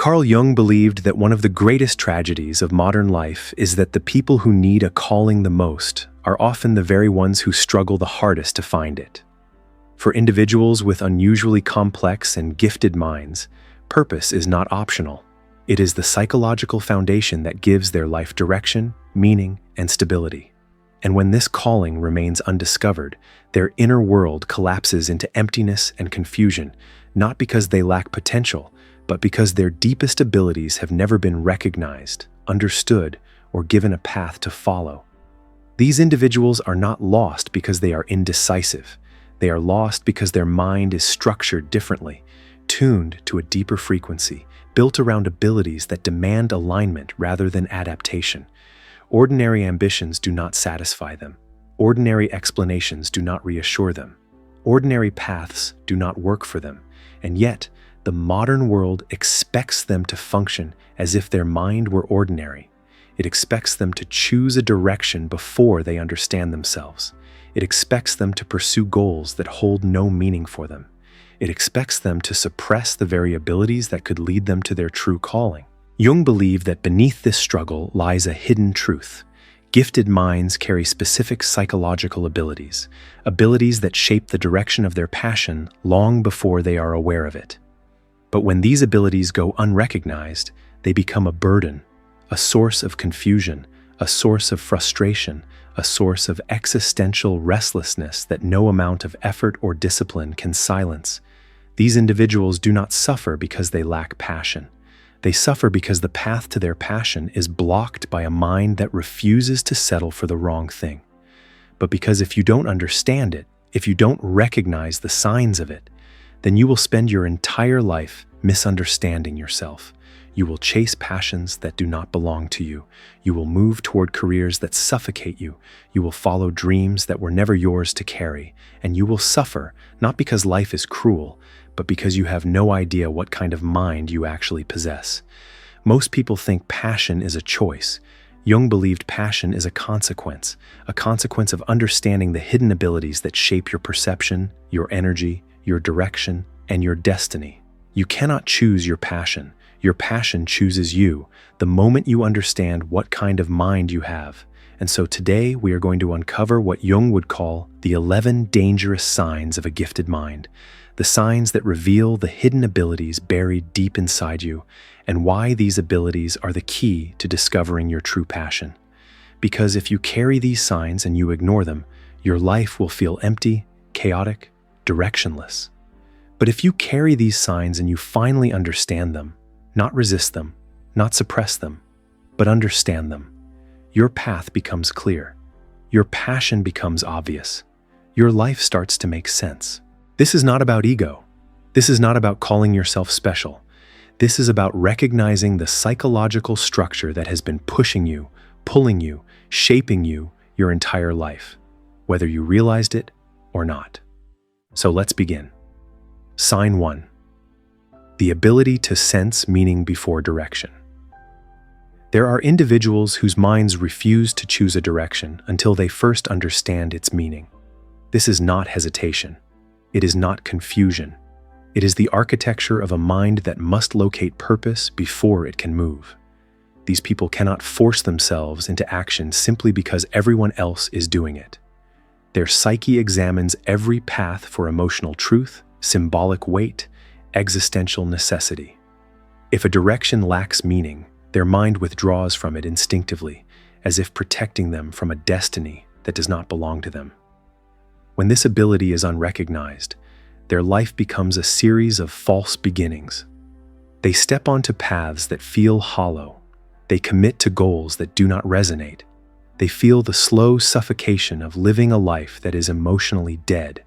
Carl Jung believed that one of the greatest tragedies of modern life is that the people who need a calling the most are often the very ones who struggle the hardest to find it. For individuals with unusually complex and gifted minds, purpose is not optional. It is the psychological foundation that gives their life direction, meaning, and stability. And when this calling remains undiscovered, their inner world collapses into emptiness and confusion, not because they lack potential, but because their deepest abilities have never been recognized, understood, or given a path to follow. These individuals are not lost because they are indecisive. They are lost because their mind is structured differently, tuned to a deeper frequency, built around abilities that demand alignment rather than adaptation. Ordinary ambitions do not satisfy them. Ordinary explanations do not reassure them. Ordinary paths do not work for them. And yet, the modern world expects them to function as if their mind were ordinary. It expects them to choose a direction before they understand themselves. It expects them to pursue goals that hold no meaning for them. It expects them to suppress the very abilities that could lead them to their true calling. Jung believed that beneath this struggle lies a hidden truth. Gifted minds carry specific psychological abilities, abilities that shape the direction of their passion long before they are aware of it. But when these abilities go unrecognized, they become a burden, a source of confusion, a source of frustration, a source of existential restlessness that no amount of effort or discipline can silence. These individuals do not suffer because they lack passion. They suffer because the path to their passion is blocked by a mind that refuses to settle for the wrong thing. But because if you don't understand it, if you don't recognize the signs of it, then you will spend your entire life misunderstanding yourself. You will chase passions that do not belong to you. You will move toward careers that suffocate you. You will follow dreams that were never yours to carry. And you will suffer, not because life is cruel, but because you have no idea what kind of mind you actually possess. Most people think passion is a choice. Jung believed passion is a consequence of understanding the hidden abilities that shape your perception, your energy, your direction, and your destiny. You cannot choose your passion. Your passion chooses you the moment you understand what kind of mind you have. And so today we are going to uncover what Jung would call the 11 dangerous signs of a gifted mind, the signs that reveal the hidden abilities buried deep inside you, and why these abilities are the key to discovering your true passion. Because if you carry these signs and you ignore them, your life will feel empty, chaotic, directionless. But if you carry these signs and you finally understand them, not resist them, not suppress them, but understand them, your path becomes clear. Your passion becomes obvious. Your life starts to make sense. This is not about ego. This is not about calling yourself special. This is about recognizing the psychological structure that has been pushing you, pulling you, shaping you your entire life, whether you realized it or not. So let's begin. Sign 1. The ability to sense meaning before direction. There are individuals whose minds refuse to choose a direction until they first understand its meaning. This is not hesitation. It is not confusion. It is the architecture of a mind that must locate purpose before it can move. These people cannot force themselves into action simply because everyone else is doing it. Their psyche examines every path for emotional truth, symbolic weight, existential necessity. If a direction lacks meaning, their mind withdraws from it instinctively, as if protecting them from a destiny that does not belong to them. When this ability is unrecognized, their life becomes a series of false beginnings. They step onto paths that feel hollow. They commit to goals that do not resonate. They feel the slow suffocation of living a life that is emotionally dead.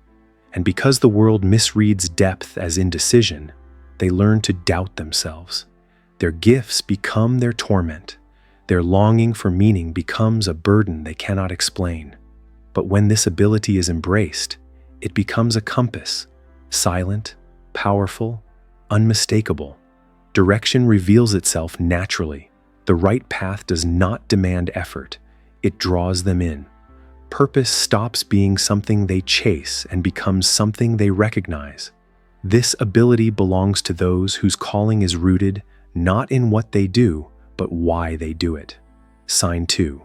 And because the world misreads depth as indecision, they learn to doubt themselves. Their gifts become their torment. Their longing for meaning becomes a burden they cannot explain. But when this ability is embraced, it becomes a compass, silent, powerful, unmistakable. Direction reveals itself naturally. The right path does not demand effort. It draws them in. Purpose stops being something they chase and becomes something they recognize. This ability belongs to those whose calling is rooted not in what they do, but why they do it. Sign 2.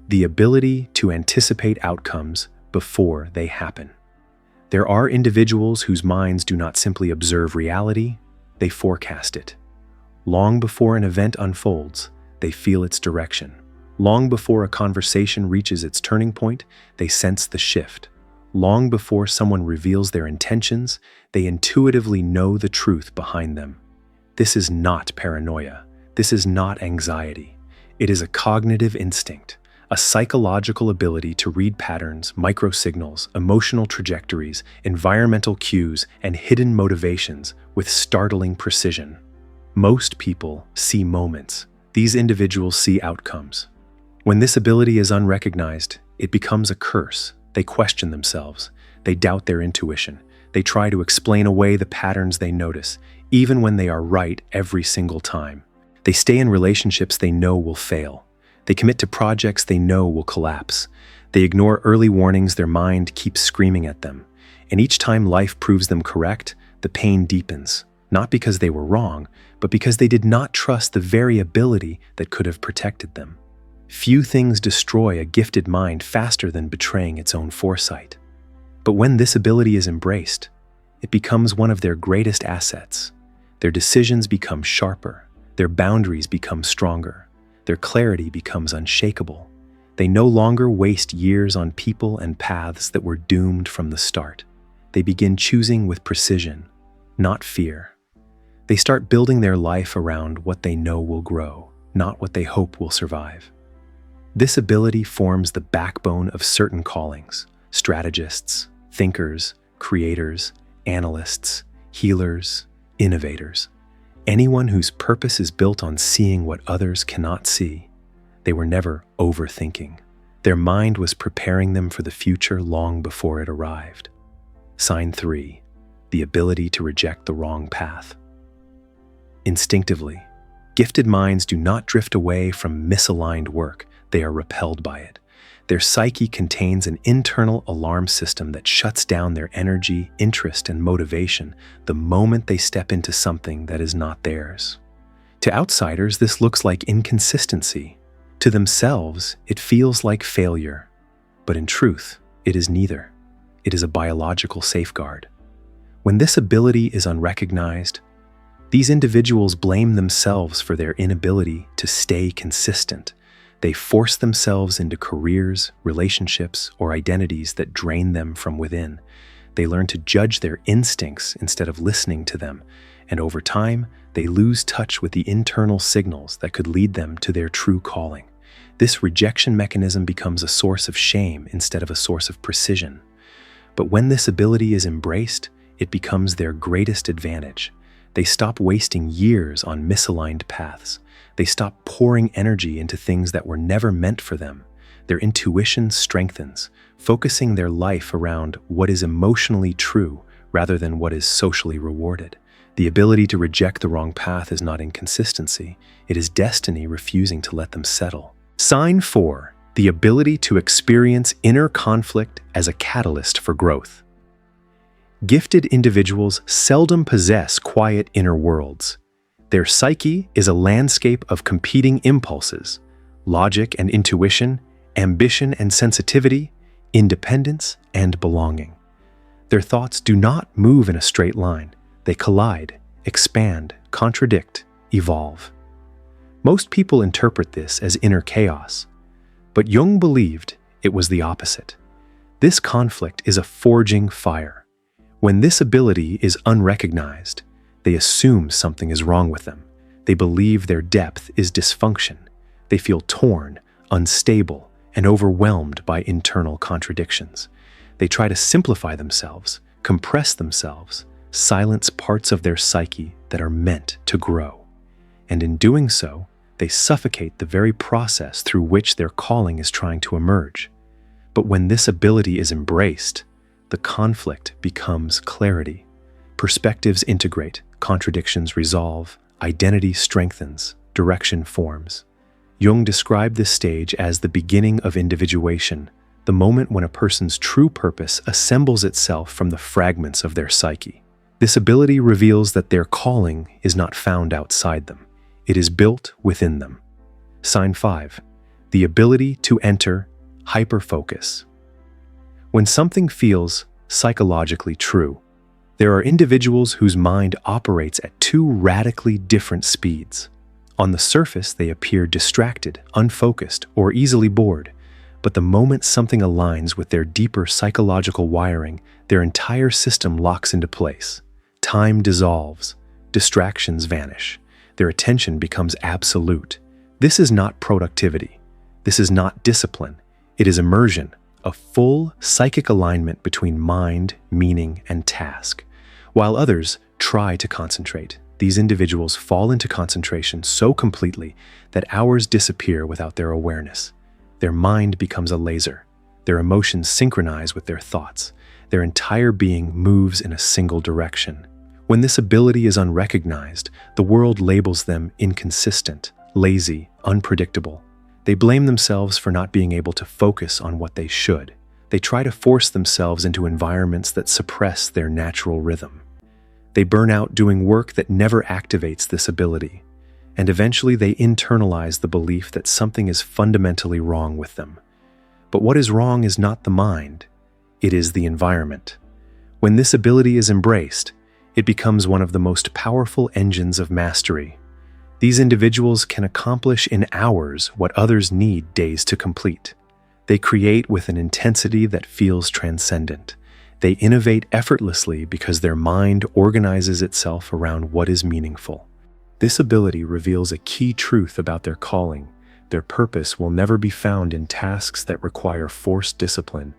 The ability to anticipate outcomes before they happen. There are individuals whose minds do not simply observe reality, they forecast it. Long before an event unfolds, they feel its direction. Long before a conversation reaches its turning point, they sense the shift. Long before someone reveals their intentions, they intuitively know the truth behind them. This is not paranoia. This is not anxiety. It is a cognitive instinct, a psychological ability to read patterns, microsignals, emotional trajectories, environmental cues, and hidden motivations with startling precision. Most people see moments. These individuals see outcomes. When this ability is unrecognized, it becomes a curse. They question themselves. They doubt their intuition. They try to explain away the patterns they notice, even when they are right every single time. They stay in relationships they know will fail. They commit to projects they know will collapse. They ignore early warnings their mind keeps screaming at them. And each time life proves them correct, the pain deepens, not because they were wrong, but because they did not trust the very ability that could have protected them. Few things destroy a gifted mind faster than betraying its own foresight. But when this ability is embraced, it becomes one of their greatest assets. Their decisions become sharper, their boundaries become stronger, their clarity becomes unshakable. They no longer waste years on people and paths that were doomed from the start. They begin choosing with precision, not fear. They start building their life around what they know will grow, not what they hope will survive. This ability forms the backbone of certain callings: strategists, thinkers, creators, analysts, healers, innovators. Anyone whose purpose is built on seeing what others cannot see. They were never overthinking. Their mind was preparing them for the future long before it arrived. Sign 3. The ability to reject the wrong path. Instinctively, gifted minds do not drift away from misaligned work. They are repelled by it. Their psyche contains an internal alarm system that shuts down their energy, interest, and motivation the moment they step into something that is not theirs. To outsiders, this looks like inconsistency. To themselves, it feels like failure. But in truth, it is neither. It is a biological safeguard. When this ability is unrecognized, these individuals blame themselves for their inability to stay consistent. They force themselves into careers, relationships, or identities that drain them from within. They learn to judge their instincts instead of listening to them, and over time, they lose touch with the internal signals that could lead them to their true calling. This rejection mechanism becomes a source of shame instead of a source of precision. But when this ability is embraced, it becomes their greatest advantage. They stop wasting years on misaligned paths. They stop pouring energy into things that were never meant for them. Their intuition strengthens, focusing their life around what is emotionally true rather than what is socially rewarded. The ability to reject the wrong path is not inconsistency. It is destiny refusing to let them settle. Sign 4. The ability to experience inner conflict as a catalyst for growth. Gifted individuals seldom possess quiet inner worlds. Their psyche is a landscape of competing impulses: logic and intuition, ambition and sensitivity, independence and belonging. Their thoughts do not move in a straight line. They collide, expand, contradict, evolve. Most people interpret this as inner chaos, but Jung believed it was the opposite. This conflict is a forging fire. When this ability is unrecognized, they assume something is wrong with them. They believe their depth is dysfunction. They feel torn, unstable, and overwhelmed by internal contradictions. They try to simplify themselves, compress themselves, silence parts of their psyche that are meant to grow. And in doing so, they suffocate the very process through which their calling is trying to emerge. But when this ability is embraced, the conflict becomes clarity. Perspectives integrate, contradictions resolve, identity strengthens, direction forms. Jung described this stage as the beginning of individuation, the moment when a person's true purpose assembles itself from the fragments of their psyche. This ability reveals that their calling is not found outside them. It is built within them. Sign 5. The ability to enter hyperfocus. When something feels psychologically true, there are individuals whose mind operates at two radically different speeds. On the surface, they appear distracted, unfocused, or easily bored. But the moment something aligns with their deeper psychological wiring, their entire system locks into place. Time dissolves, distractions vanish, their attention becomes absolute. This is not productivity. This is not discipline. It is immersion, a full psychic alignment between mind, meaning, and task. While others try to concentrate, these individuals fall into concentration so completely that hours disappear without their awareness. Their mind becomes a laser. Their emotions synchronize with their thoughts. Their entire being moves in a single direction. When this ability is unrecognized, the world labels them inconsistent, lazy, unpredictable. They blame themselves for not being able to focus on what they should. They try to force themselves into environments that suppress their natural rhythm. They burn out doing work that never activates this ability. And eventually they internalize the belief that something is fundamentally wrong with them. But what is wrong is not the mind, it is the environment. When this ability is embraced, it becomes one of the most powerful engines of mastery. These individuals can accomplish in hours what others need days to complete. They create with an intensity that feels transcendent. They innovate effortlessly because their mind organizes itself around what is meaningful. This ability reveals a key truth about their calling. Their purpose will never be found in tasks that require forced discipline,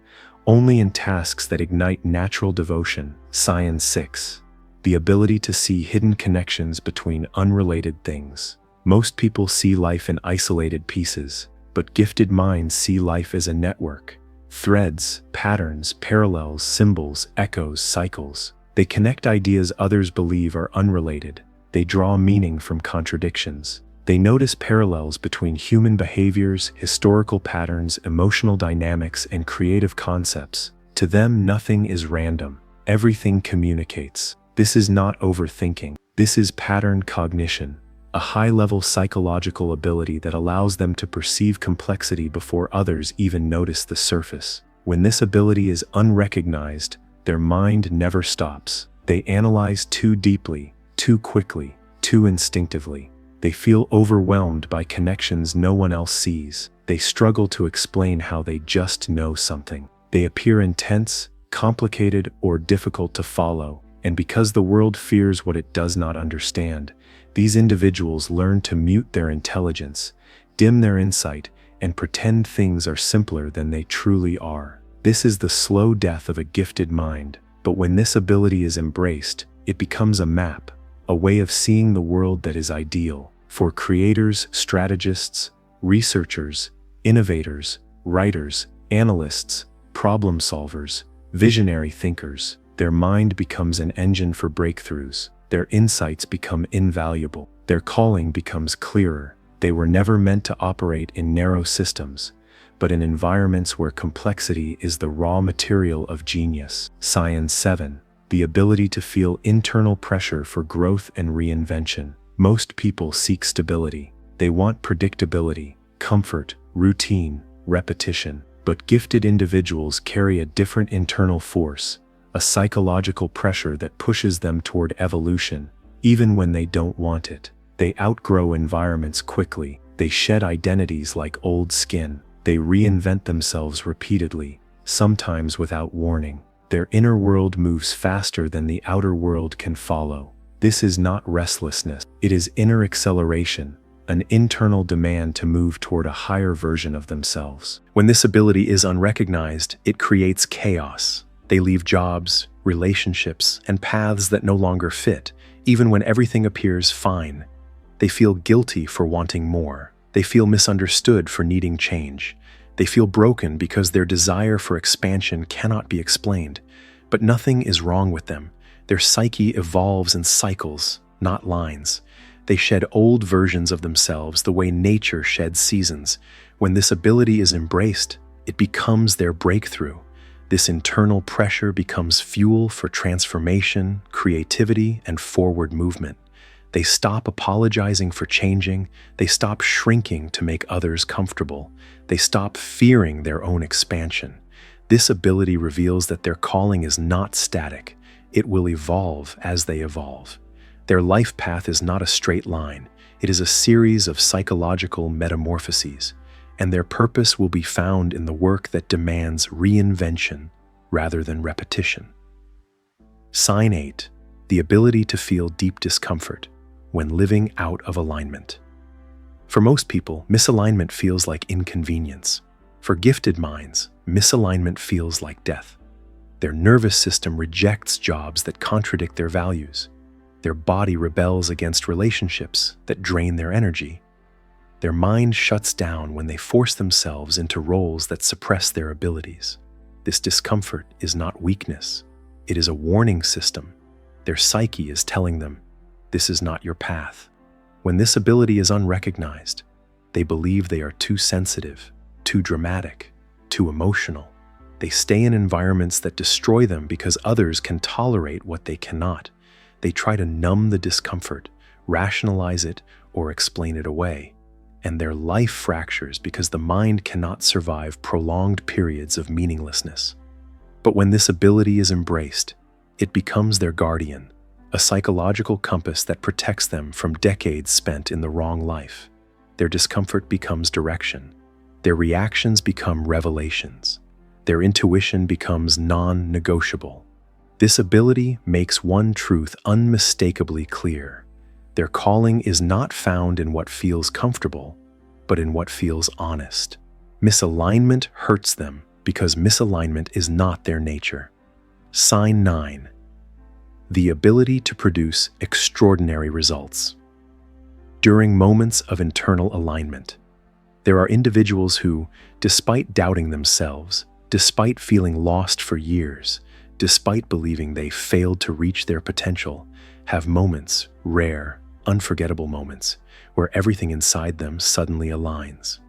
only in tasks that ignite natural devotion. Sign 6. The ability to see hidden connections between unrelated things. Most people see life in isolated pieces, but gifted minds see life as a network. Threads, patterns, parallels, symbols, echoes, cycles. They connect ideas others believe are unrelated. They draw meaning from contradictions. They notice parallels between human behaviors, historical patterns, emotional dynamics, and creative concepts. To them, nothing is random. Everything communicates. This is not overthinking. This is pattern cognition, a high-level psychological ability that allows them to perceive complexity before others even notice the surface. When this ability is unrecognized, their mind never stops. They analyze too deeply, too quickly, too instinctively. They feel overwhelmed by connections no one else sees. They struggle to explain how they just know something. They appear intense, complicated, or difficult to follow. And because the world fears what it does not understand, these individuals learn to mute their intelligence, dim their insight, and pretend things are simpler than they truly are. This is the slow death of a gifted mind, but when this ability is embraced, it becomes a map, a way of seeing the world that is ideal. For creators, strategists, researchers, innovators, writers, analysts, problem solvers, visionary thinkers, their mind becomes an engine for breakthroughs. Their insights become invaluable. Their calling becomes clearer. They were never meant to operate in narrow systems, but in environments where complexity is the raw material of genius. Sign 7. The ability to feel internal pressure for growth and reinvention. Most people seek stability. They want predictability, comfort, routine, repetition. But gifted individuals carry a different internal force, a psychological pressure that pushes them toward evolution, even when they don't want it. They outgrow environments quickly. They shed identities like old skin. They reinvent themselves repeatedly, sometimes without warning. Their inner world moves faster than the outer world can follow. This is not restlessness. It is inner acceleration, an internal demand to move toward a higher version of themselves. When this ability is unrecognized, it creates chaos. They leave jobs, relationships, and paths that no longer fit, even when everything appears fine. They feel guilty for wanting more. They feel misunderstood for needing change. They feel broken because their desire for expansion cannot be explained. But nothing is wrong with them. Their psyche evolves in cycles, not lines. They shed old versions of themselves the way nature sheds seasons. When this ability is embraced, it becomes their breakthrough. This internal pressure becomes fuel for transformation, creativity, and forward movement. They stop apologizing for changing. They stop shrinking to make others comfortable. They stop fearing their own expansion. This ability reveals that their calling is not static. It will evolve as they evolve. Their life path is not a straight line. It is a series of psychological metamorphoses, and their purpose will be found in the work that demands reinvention rather than repetition. Sign 8. The ability to feel deep discomfort when living out of alignment. For most people, misalignment feels like inconvenience. For gifted minds, misalignment feels like death. Their nervous system rejects jobs that contradict their values. Their body rebels against relationships that drain their energy. Their mind shuts down when they force themselves into roles that suppress their abilities. This discomfort is not weakness. It is a warning system. Their psyche is telling them, this is not your path. When this ability is unrecognized, they believe they are too sensitive, too dramatic, too emotional. They stay in environments that destroy them because others can tolerate what they cannot. They try to numb the discomfort, rationalize it, or explain it away. And their life fractures because the mind cannot survive prolonged periods of meaninglessness. But when this ability is embraced, it becomes their guardian, a psychological compass that protects them from decades spent in the wrong life. Their discomfort becomes direction. Their reactions become revelations. Their intuition becomes non-negotiable. This ability makes one truth unmistakably clear. Their calling is not found in what feels comfortable, but in what feels honest. Misalignment hurts them because misalignment is not their nature. Sign 9. The ability to produce extraordinary results. During moments of internal alignment, there are individuals who, despite doubting themselves, despite feeling lost for years, despite believing they failed to reach their potential, have moments, rare, unforgettable moments, where everything inside them suddenly aligns.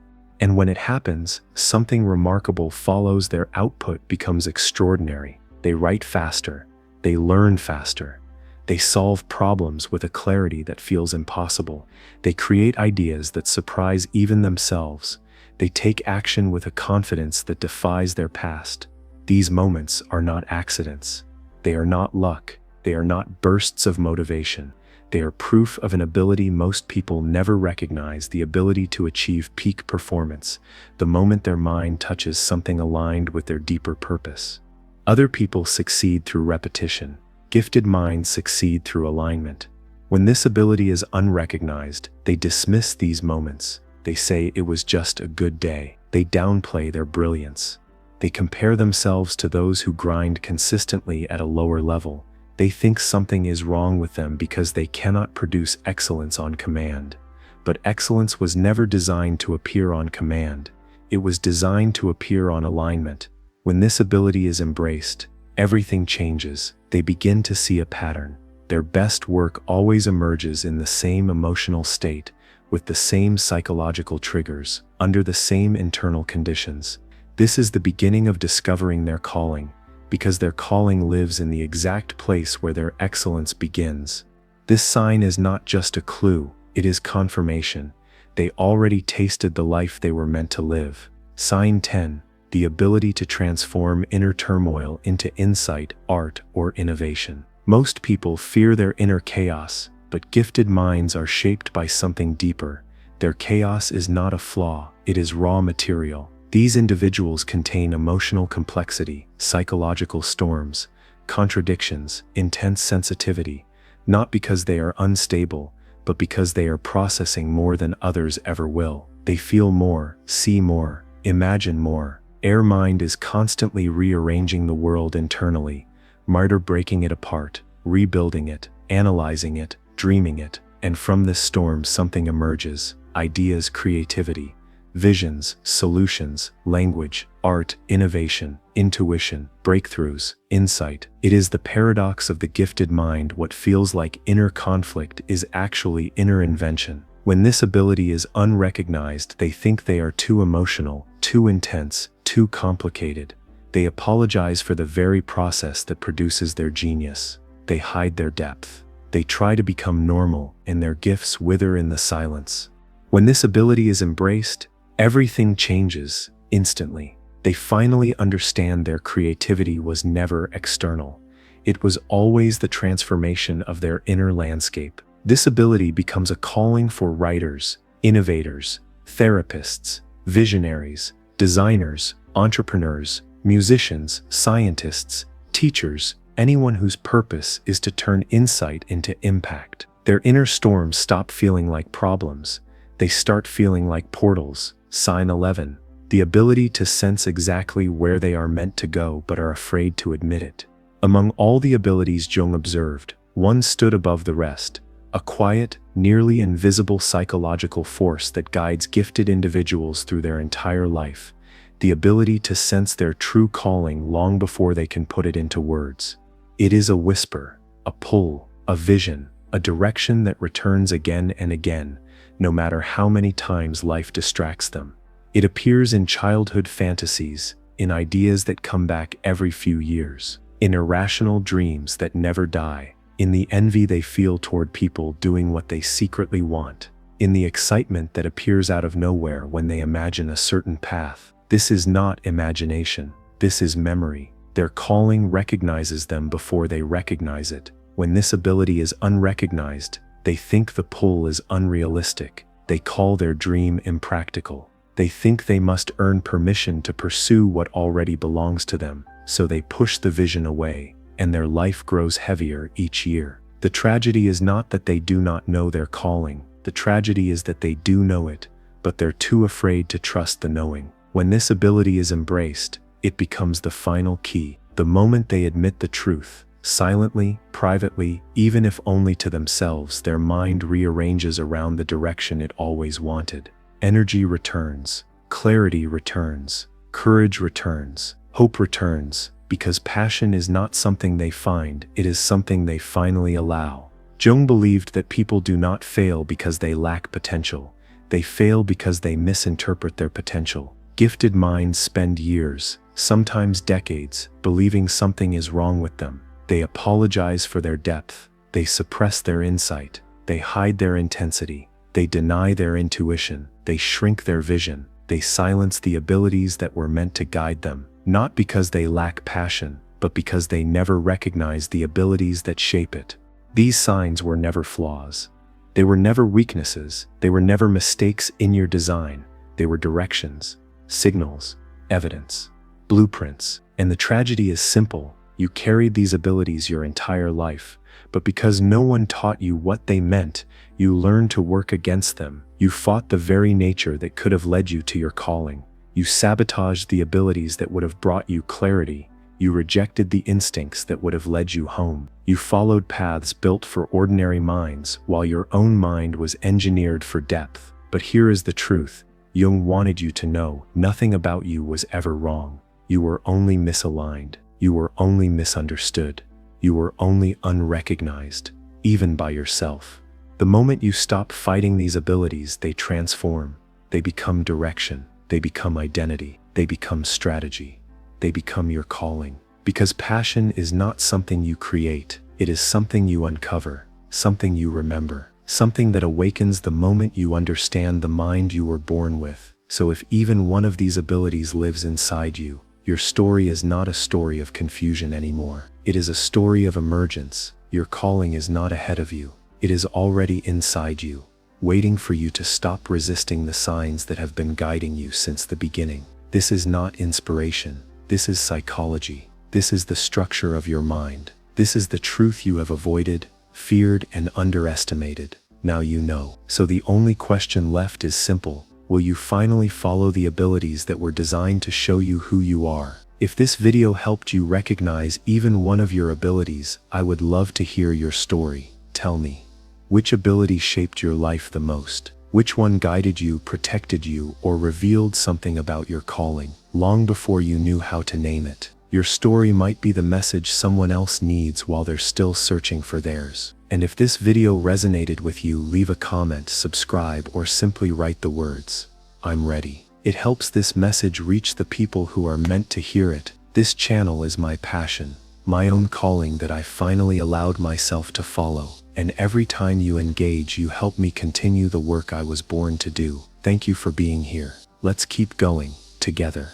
And when it happens, something remarkable follows. Their output becomes extraordinary. They write faster. They learn faster. They solve problems with a clarity that feels impossible. They create ideas that surprise even themselves. They take action with a confidence that defies their past. These moments are not accidents. They are not luck. They are not bursts of motivation. They are proof of an ability most people never recognize, the ability to achieve peak performance, the moment their mind touches something aligned with their deeper purpose. Other people succeed through repetition. Gifted minds succeed through alignment. When this ability is unrecognized, they dismiss these moments. They say it was just a good day. They downplay their brilliance. They compare themselves to those who grind consistently at a lower level. They think something is wrong with them because they cannot produce excellence on command. But excellence was never designed to appear on command. It was designed to appear on alignment. When this ability is embraced, everything changes. They begin to see a pattern. Their best work always emerges in the same emotional state, with the same psychological triggers, under the same internal conditions. This is the beginning of discovering their calling, because their calling lives in the exact place where their excellence begins. This sign is not just a clue, it is confirmation. They already tasted the life they were meant to live. Sign 10. The ability to transform inner turmoil into insight, art, or innovation. Most people fear their inner chaos, but gifted minds are shaped by something deeper. Their chaos is not a flaw, it is raw material. These individuals contain emotional complexity, psychological storms, contradictions, intense sensitivity, not because they are unstable, but because they are processing more than others ever will. They feel more, see more, imagine more. Air mind is constantly rearranging the world internally, breaking it apart, rebuilding it, analyzing it, dreaming it, and from this storm something emerges: ideas, creativity, visions, solutions, language, art, innovation, intuition, breakthroughs, insight. It is the paradox of the gifted mind. What feels like inner conflict is actually inner invention. When this ability is unrecognized, they think they are too emotional, too intense, too complicated. They apologize for the very process that produces their genius. They hide their depth. They try to become normal, and their gifts wither in the silence. When this ability is embraced, everything changes instantly. They finally understand their creativity was never external. It was always the transformation of their inner landscape. This ability becomes a calling for writers, innovators, therapists, visionaries, designers, entrepreneurs, musicians, scientists, teachers, anyone whose purpose is to turn insight into impact. Their inner storms stop feeling like problems. They start feeling like portals. Sign 11. The ability to sense exactly where they are meant to go but are afraid to admit it. Among all the abilities Jung observed, one stood above the rest, a quiet, nearly invisible psychological force that guides gifted individuals through their entire life, the ability to sense their true calling long before they can put it into words. It is a whisper, a pull, a vision, a direction that returns again and again, no matter how many times life distracts them. It appears in childhood fantasies, in ideas that come back every few years, in irrational dreams that never die, in the envy they feel toward people doing what they secretly want, in the excitement that appears out of nowhere when they imagine a certain path. This is not imagination, this is memory. Their calling recognizes them before they recognize it. When this ability is unrecognized, they think the pull is unrealistic. They call their dream impractical. They think they must earn permission to pursue what already belongs to them, so they push the vision away, and their life grows heavier each year. The tragedy is not that they do not know their calling. The tragedy is that they do know it, but they're too afraid to trust the knowing. When this ability is embraced, it becomes the final key. The moment they admit the truth, silently, privately, even if only to themselves, their mind rearranges around the direction it always wanted. Energy returns, clarity returns, courage returns, hope returns, because passion is not something they find, it is something they finally allow. Jung believed that people do not fail because they lack potential. They fail because they misinterpret their potential. Gifted minds spend years, sometimes decades, believing something is wrong with them. They apologize for their depth. They suppress their insight. They hide their intensity. They deny their intuition. They shrink their vision. They silence the abilities that were meant to guide them, not because they lack passion, but because they never recognize the abilities that shape it. These signs were never flaws. They were never weaknesses. They were never mistakes in your design. They were directions, signals, evidence, blueprints. And the tragedy is simple. You carried these abilities your entire life, but because no one taught you what they meant, you learned to work against them. You fought the very nature that could have led you to your calling. You sabotaged the abilities that would have brought you clarity. You rejected the instincts that would have led you home. You followed paths built for ordinary minds, while your own mind was engineered for depth. But here is the truth. Jung wanted you to know nothing about you was ever wrong. You were only misaligned. You were only misunderstood. You were only unrecognized, even by yourself. The moment you stop fighting these abilities, they transform. They become direction. They become identity. They become strategy. They become your calling. Because passion is not something you create. It is something you uncover, something you remember, something that awakens the moment you understand the mind you were born with. So if even one of these abilities lives inside you, your story is not a story of confusion anymore. It is a story of emergence. Your calling is not ahead of you. It is already inside you, waiting for you to stop resisting the signs that have been guiding you since the beginning. This is not inspiration. This is psychology. This is the structure of your mind. This is the truth you have avoided, feared, and underestimated. Now you know. So the only question left is simple. Will you finally follow the abilities that were designed to show you who you are? If this video helped you recognize even one of your abilities, I would love to hear your story. Tell me, which ability shaped your life the most? Which one guided you, protected you, or revealed something about your calling, long before you knew how to name it? Your story might be the message someone else needs while they're still searching for theirs. And if this video resonated with you, leave a comment, subscribe, or simply write the words, "I'm ready." It helps this message reach the people who are meant to hear it. This channel is my passion, my own calling that I finally allowed myself to follow. And every time you engage, you help me continue the work I was born to do. Thank you for being here. Let's keep going, together.